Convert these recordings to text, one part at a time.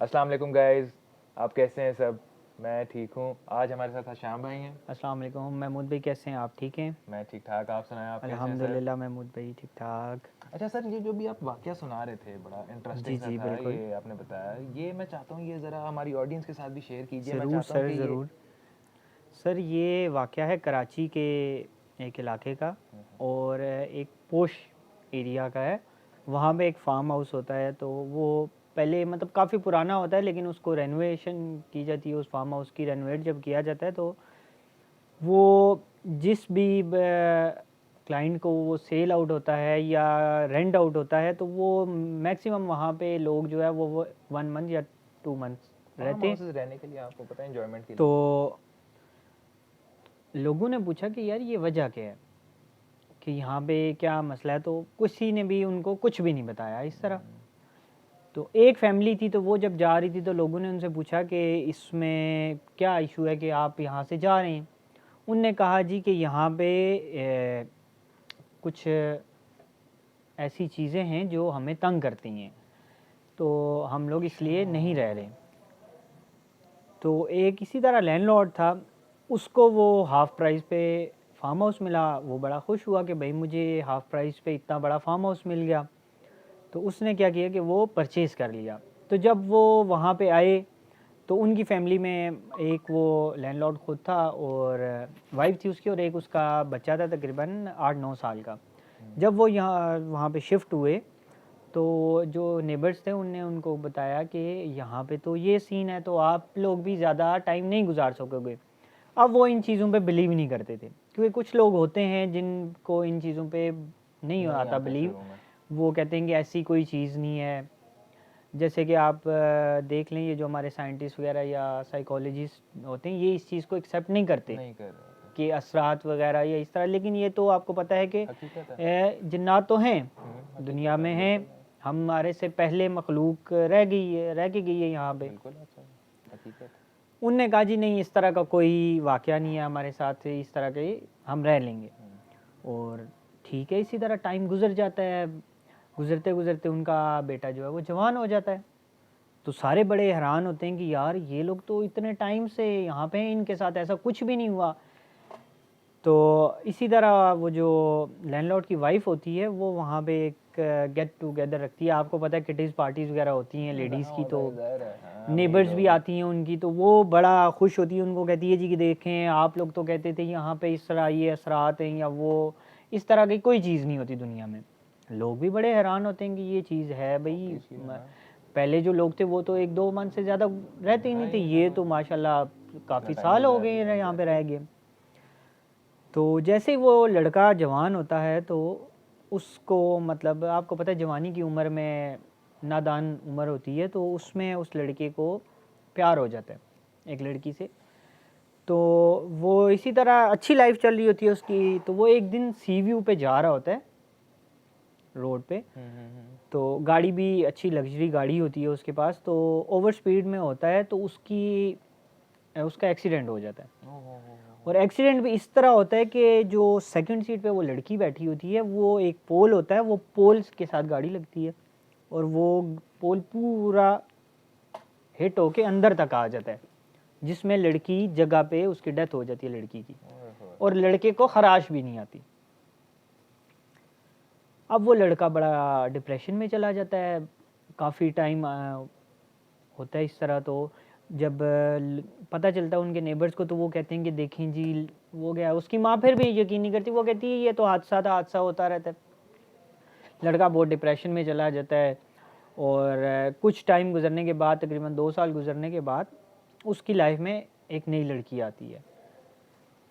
अस्सलाम वालेकुम गाइस, आप कैसे हैं सब? मैं ठीक हूँ। आज हमारे साथ शाम भाई हैं। अस्सलाम वालेकुम महमूद भाई, कैसे हैं आप? ठीक हैं? मैं ठीक ठाक, आप सुनाएं, आप कैसे हैं सर? अल्हम्दुलिल्लाह महमूद भाई, ठीक ठाक। अच्छा सर, ये जो भी आप वाकया सुना रहे थे बड़ा जी इंटरेस्टिंग सा जी था, बिल्कुल। ये आपने बताया, ये मैं चाहता हूँ ये ज़रा हमारी ऑडियंस के साथ भी शेयर कीजिए। मैं ज़रूर चाहता हूँ सर, कि ये ज़रूर। सर ये वाक़या है कराची के एक इलाके का, और एक पोश एरिया का है। वहाँ पे एक फार्म हाउस होता है, तो वो पहले मतलब काफ़ी पुराना होता है, लेकिन उसको रेनोवेशन की जाती है। उस फार्म हाउस की रेनोवेट जब किया जाता है, तो वो जिस भी क्लाइंट को वो सेल आउट होता है या रेंट आउट होता है, तो वो मैक्सिमम वहाँ पे लोग जो है वो 1 मंथ या 2 मंथ्स फार्म रहते हैं। हाउसेज रहने के लिए, आपको पता है, इंजॉयमेंट के तो लिए। लोगों ने पूछा कि यार ये वजह क्या है, कि यहाँ पे क्या मसला है, तो किसी ने भी उनको कुछ भी नहीं बताया इस तरह। तो एक फैमिली थी, तो वो जब जा रही थी तो लोगों ने उनसे पूछा कि इसमें क्या इशू है कि आप यहाँ से जा रहे हैं। उनने कहा जी कि यहाँ पे कुछ ऐसी चीज़ें हैं जो हमें तंग करती हैं, तो हम लोग इसलिए नहीं रह रहे। तो एक इसी तरह लैंडलॉर्ड था, उसको वो हाफ़ प्राइस पे फार्म हाउस मिला। वो बड़ा खुश हुआ कि भाई मुझे हाफ़ प्राइस पे इतना बड़ा फार्म हाउस मिल गया। तो उसने क्या किया कि वो परचेज़ कर लिया। तो जब वो वहाँ पे आए, तो उनकी फैमिली में एक वो लैंडलॉर्ड खुद था, और वाइफ थी उसकी, और एक उसका बच्चा था तकरीबन 8-9 साल का। जब वो यहाँ वहाँ पे शिफ्ट हुए, तो जो नेबर्स थे उनने उनको बताया कि यहाँ पे तो ये सीन है, तो आप लोग भी ज़्यादा टाइम नहीं गुजार सकोगे। अब वो इन चीज़ों पे बिलीव नहीं करते थे, क्योंकि कुछ लोग होते हैं जिनको इन चीज़ों पे नहीं नहीं आता आता बिलीव। शुरू में। वो कहते हैं कि ऐसी कोई चीज़ नहीं है। जैसे कि आप देख लें, ये जो हमारे साइंटिस्ट वगैरह या साइकोलॉजिस्ट होते हैं, ये इस चीज़ को एक्सेप्ट नहीं करते नहीं कर रहे थे। कि असरात वगैरह या इस तरह। लेकिन ये तो आपको पता है कि हकीकत है। जिन्नात तो हैं, दुनिया हकीकत में है, हैं। बिल्कुल है। हमारे से पहले मखलूक रह के गई है यहाँ पे। बिल्कुल अच्छा है, हकीकत। उनने कहा जी नहीं, इस तरह का कोई वाक़या नहीं है हमारे साथ, इस तरह के हम रह लेंगे। और ठीक है, इसी तरह टाइम गुजर जाता है। गुजरते गुजरते उनका बेटा जो है वो जवान हो जाता है। तो सारे बड़े हैरान होते हैं कि यार ये लोग तो इतने टाइम से यहाँ पे हैं, इनके साथ ऐसा कुछ भी नहीं हुआ। तो इसी तरह वो जो लैंडलॉर्ड की वाइफ होती है, वो वहाँ पे एक गेट टुगेदर रखती है। आपको पता है किटीज़ पार्टीज़ वगैरह होती हैं लेडीज़ हाँ की, होता तो है, ज़ाहिर है, हाँ अमीर नेबर्स भी लोग। आती हैं उनकी, तो वो बड़ा खुश होती है। उनको कहती है जी कि देखें, आप लोग तो कहते थे यहाँ पे इस तरह ये असरात हैं या वो, इस तरह की कोई चीज़ नहीं होती दुनिया में। लोग भी बड़े हैरान होते हैं कि ये चीज़ है भाई। ऑब्वियसली है ना। पहले जो लोग थे वो तो 1-2 मंथ से ज़्यादा रहते ही नहीं थे, भाई ये हाँ, तो माशाल्लाह इतना काफ़ी टाइम साल हो गुजार गए लिया, हैं यहाँ पे एग्जैक्टली। रह गए। तो जैसे ही वो लड़का जवान होता है, तो उसको मतलब आपको पता है जवानी की उम्र में नादान उम्र होती है, तो उसमें उस लड़के को प्यार हो जाता है एक लड़की से। तो वो इसी तरह अच्छी लाइफ चल रही होती है उसकी। तो वो एक दिन सी व्यू पे जा रहा होता है, रोड पे। तो गाड़ी भी अच्छी लग्जरी गाड़ी होती है उसके पास, तो ओवर स्पीड में होता है, तो उसका एक्सीडेंट हो जाता है। और एक्सीडेंट भी इस तरह होता है कि जो सेकंड सीट पे वो लड़की बैठी होती है, वो एक पोल होता है, वो पोल के साथ गाड़ी लगती है, और वो पोल पूरा हिट होके अंदर तक आ जाता है, जिसमें लड़की जगह पे उसकी डेथ हो जाती है लड़की की। और लड़के को खराश भी नहीं आती। अब वो लड़का बड़ा डिप्रेशन में चला जाता है। काफ़ी टाइम होता है इस तरह। तो जब पता चलता है उनके नेबर्स को, तो वो कहते हैं कि देखें जी वो गया। उसकी माँ फिर भी यकीन नहीं करती, वो कहती है ये तो हादसा था, हादसा होता रहता है। लड़का बहुत डिप्रेशन में चला जाता है। और कुछ टाइम गुजरने के बाद, तकरीबन 2 साल गुजरने के बाद, उसकी लाइफ में एक नई लड़की आती है,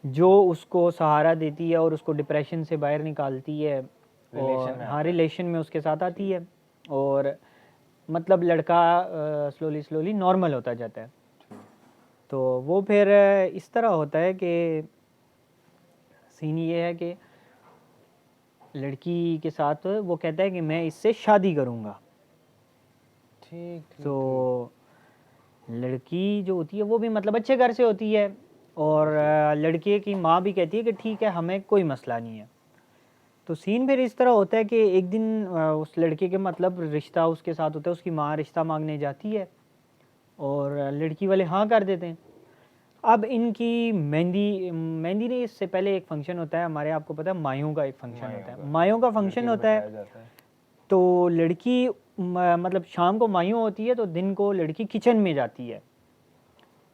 जो उसको सहारा देती है और उसको डिप्रेशन से बाहर निकालती है। रिलेशन और में हाँ, आता है। रिलेशन में उसके साथ आती है। और मतलब लड़का स्लोली स्लोली नॉर्मल होता जाता है। तो वो फिर इस तरह होता है कि सीन ये है कि लड़की के साथ वो कहता है कि मैं इससे शादी करूँगा। ठीक ठीक ठीक। तो लड़की जो होती है वो भी मतलब अच्छे घर से होती है, और ऑब्वियसली। लड़के की माँ भी कहती है कि ठीक है, हमें कोई मसला नहीं है। तो सीन फिर इस तरह होता है कि एक दिन उस लड़के के मतलब रिश्ता उसके साथ होता है, उसकी माँ रिश्ता मांगने जाती है। और लड़की वाले हाँ कर देते हैं। अब इनकी मेहंदी मेहंदी नहीं, इससे पहले एक फंक्शन होता है हमारे, आपको पता है मायों का एक फंक्शन होता है, मायों का फंक्शन लड़के को होता है। बिठाया जाता है। तो लड़की मतलब शाम को मायों होती है, तो दिन को लड़की किचन में जाती है,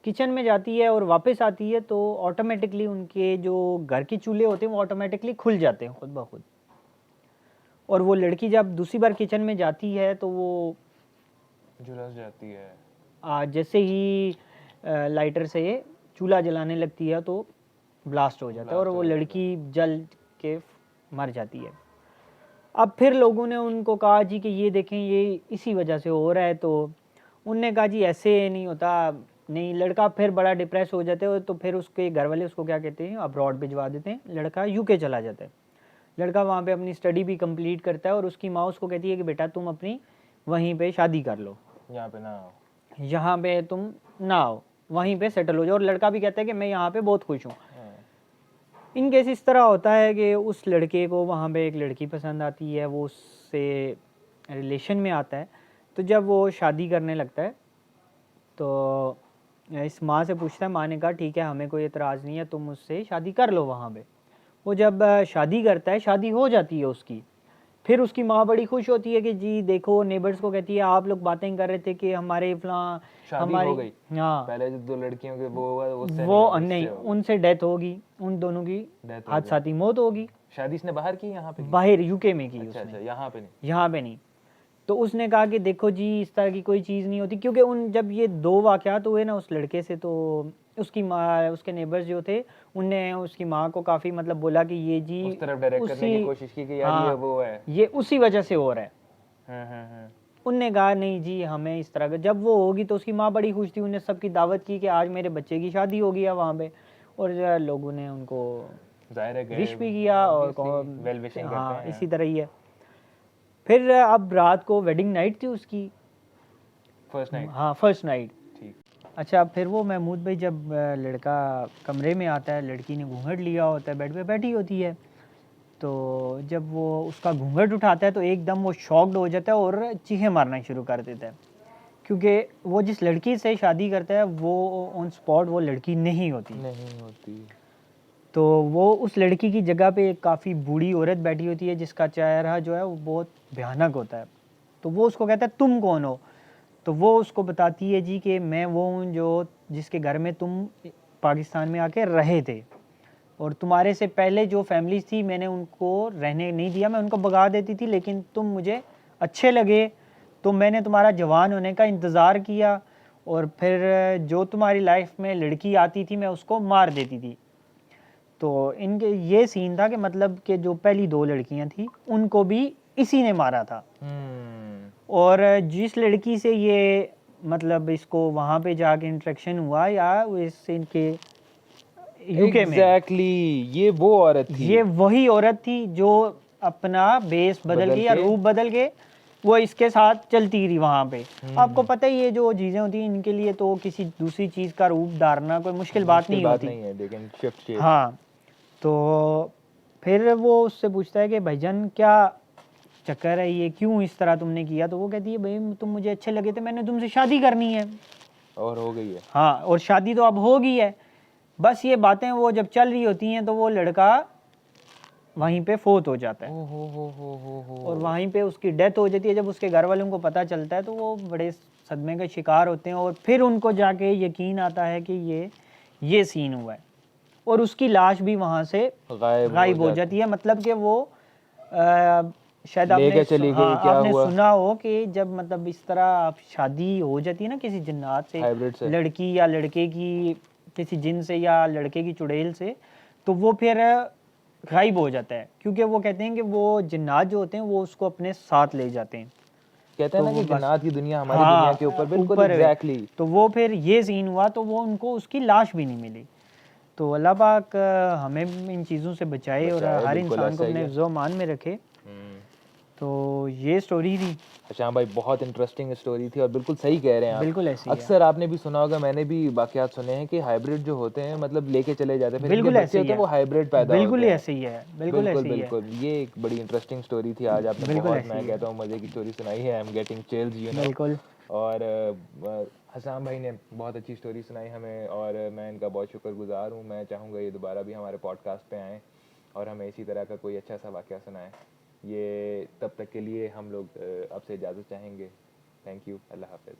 किचन में जाती है और वापस आती है, तो ऑटोमेटिकली उनके जो घर के चूल्हे होते हैं वो ऑटोमेटिकली खुल जाते हैं खुद ब खुद। और वो लड़की जब दूसरी बार किचन में जाती है तो वो झुलस जाती है। जैसे ही लाइटर से चूल्हा जलाने लगती है तो ब्लास्ट हो जाता है और Blast वो हो जाता है। लड़की जल के मर जाती है। अब फिर लोगों ने उनको कहा जी कि ये देखें ये इसी वजह से हो रहा है, तो उनने कहा जी ऐसे नहीं होता, नहीं। लड़का फिर बड़ा डिप्रेस हो जाता है, तो फिर उसके घर वाले उसको क्या कहते हैं, अब्रॉड भिजवा देते हैं। लड़का यूके चला जाता है, लड़का वहाँ पे अपनी स्टडी भी कंप्लीट करता है और उसकी माँ उसको कहती है कि बेटा तुम अपनी वहीं पे शादी कर लो, यहाँ पे ना आओ। यहाँ पे तुम ना आओ, वहीं पे सेटल हो जाओ। और लड़का भी कहता है कि मैं यहाँ पे बहुत खुश हूँ। हाँ। इन केस इस तरह होता है कि उस लड़के को वहाँ पे एक लड़की पसंद आती है, वो उससे रिलेशन में आता है। तो जब वो शादी करने लगता है तो इस माँ से पूछता है, माँ ने कहा ठीक है हमें कोई एतराज़ नहीं है, तुम उससे शादी कर लो वहाँ पे। वो जब शादी करता है, शादी हो जाती है उसकी, फिर उसकी माँ बड़ी खुश होती है कि जी देखो, नेबर्स को कहती है आप लोग बातें कर रहे थे कि हमारे फलां शादी हमारी हो गई। हाँ पहले जो 2 लड़कियों के वो हुआ उससे वो हुआ, नहीं, इससे हो गई। उनसे डेथ होगी, उन दोनों की Death हो हादसाती मौत होगी। शादी इसने बाहर की, यहाँ पे की? बाहर यूके में की अच्छा उसने, अच्छा, यहाँ पे नहीं। यहाँ पे नहीं। तो उसने कहा कि देखो जी इस तरह की कोई चीज़ नहीं होती, क्योंकि उन जब ये 2 वाक़यात हुए ना उस लड़के से, तो उसकी माँ, उसके नेबर्स जो थे, उनने उसकी माँ को काफ़ी मतलब बोला कि ये जी उस तरफ डायरेक्ट करने की उसी कोशिश की कि यार ये हाँ वो है। ये उसी वजह से हो रहा है। हाँ। उनने कहा नहीं जी हमें इस तरह का, जब वो होगी तो उसकी माँ बड़ी खुश थी, उन्हें सबकी दावत की कि आज मेरे बच्चे की शादी होगी है वहाँ पे। और लोगों ने उनको जाहिर है विश भी किया और वेल विशिंग करते हाँ हैं। इसी तरह ही है। फिर अब रात को वेडिंग नाइट थी उसकी, फर्स्ट नाइट। हाँ फर्स्ट नाइट। ठीक। अच्छा, फिर वो महमूद भाई जब लड़का कमरे में आता है, लड़की ने घूंघट लिया होता है, बेड पे बैठी होती है, तो जब वो उसका घूंघट उठाता है तो एकदम वो शॉक्ड हो जाता है और चीखें मारना शुरू कर देता है, क्योंकि वो जिस लड़की से शादी करता है वो ऑन स्पॉट वो लड़की नहीं होती। तो वो उस लड़की की जगह पे एक काफ़ी बूढ़ी औरत बैठी होती है जिसका चेहरा जो है वो बहुत भयानक होता है। तो वो उसको कहता है तुम कौन हो? तो वो उसको बताती है जी कि मैं वो हूँ जो जिसके घर में तुम पाकिस्तान में आके रहे थे, और तुम्हारे से पहले जो फैमिलीज थी मैंने उनको रहने नहीं दिया, मैं उनको भगा देती थी, लेकिन तुम मुझे अच्छे लगे तो मैंने तुम्हारा जवान होने का इंतज़ार किया, और फिर जो तुम्हारी लाइफ में लड़की आती थी मैं उसको मार देती थी। तो इनके ये सीन था कि मतलब कि जो पहली 2 लड़कियां थी उनको भी इसी ने मारा था। और जिस लड़की से ये मतलब इसको वहाँ पे जाके इंटरेक्शन हुआ या इससे इनके यूके में, एग्जैक्टली ये वो औरत थी। ये वही औरत थी जो अपना बेस बदल के या रूप बदल के वो इसके साथ चलती रही वहाँ पे। आपको पता ही ये जो चीज़ें होती हैं इनके लिए तो किसी दूसरी चीज़ का रूप धारना कोई मुश्किल बात नहीं होती। नहीं है, लेकिन शिफ्ट शेप। हाँ, तो फिर वो उससे पूछता है कि भाईजान क्या चक्कर है, ये क्यों इस तरह तुमने किया? तो वो कहती है भाई तुम मुझे अच्छे लगे थे, मैंने तुमसे शादी करनी है। और हो गई है। हाँ, और शादी तो अब हो गई है। बस ये बातें वो जब चल रही होती हैं तो वो लड़का वहीं पे फोत हो जाता है। और वहीं पे उसकी डेथ हो जाती है। जब उसके घर वालों को पता चलता है तो वो बड़े सदमे का शिकार होते हैं, और फिर उनको जाके यकीन आता है कि ये सीन हुआ है, और उसकी लाश भी वहाँ से गायब हो जाती है। मतलब कि वो शायद आपने सुना हो कि जब मतलब इस तरह शादी हो जाती है ना किसी जिन्नात से, लड़की या लड़के की किसी जिन से या लड़के की चुड़ैल से, तो वो फिर गायब हो जाता है, क्योंकि वो कहते हैं कि वो जिन्नात जो होते हैं वो उसको अपने साथ ले जाते हैं। कहते हैं ना कि जिन्नात की दुनिया हमारी दुनिया के ऊपर बिल्कुल एग्जैक्टली। तो वो फिर ये सीन हुआ तो वो उनको उसकी लाश भी नहीं मिली। तो अल्लाह पाक हमें इन चीज़ों से बचाए और हर इंसान को अपने हिफ्ज़ मान में रखे। तो ये स्टोरी थी। अच्छा भाई, बहुत इंटरेस्टिंग स्टोरी थी और बिल्कुल सही कह रहे हैं आप। बिल्कुल ऐसी अक्सर आपने भी सुना होगा, मैंने भी वाकयात सुने हैं कि हाइब्रिड जो होते हैं मतलब लेके चले जाते हैं, फिर बिल्कुल बच्चे होते हैं वो हाइब्रिड पैदा होते हैं। बिल्कुल ऐसे ही है, बिल्कुल ऐसे ही है। ये एक बड़ी इंटरेस्टिंग स्टोरी थी आज आपने बहुत, मैं कहता हूँ मजे की स्टोरी सुनाई है। I am getting chills, you know. बिल्कुल। और हसाम भाई ने बहुत अच्छी स्टोरी सुनाई हमें और मैं इनका बहुत शुक्रगुजार हूँ। मैं चाहूँगा ये दोबारा भी हमारे पॉडकास्ट पे आएँ और हमें इसी तरह का कोई अच्छा सा वाक़या सुनाएं। ये तब तक के लिए हम लोग आपसे इजाज़त चाहेंगे। Thank you. अल्लाह हाफ़िज़।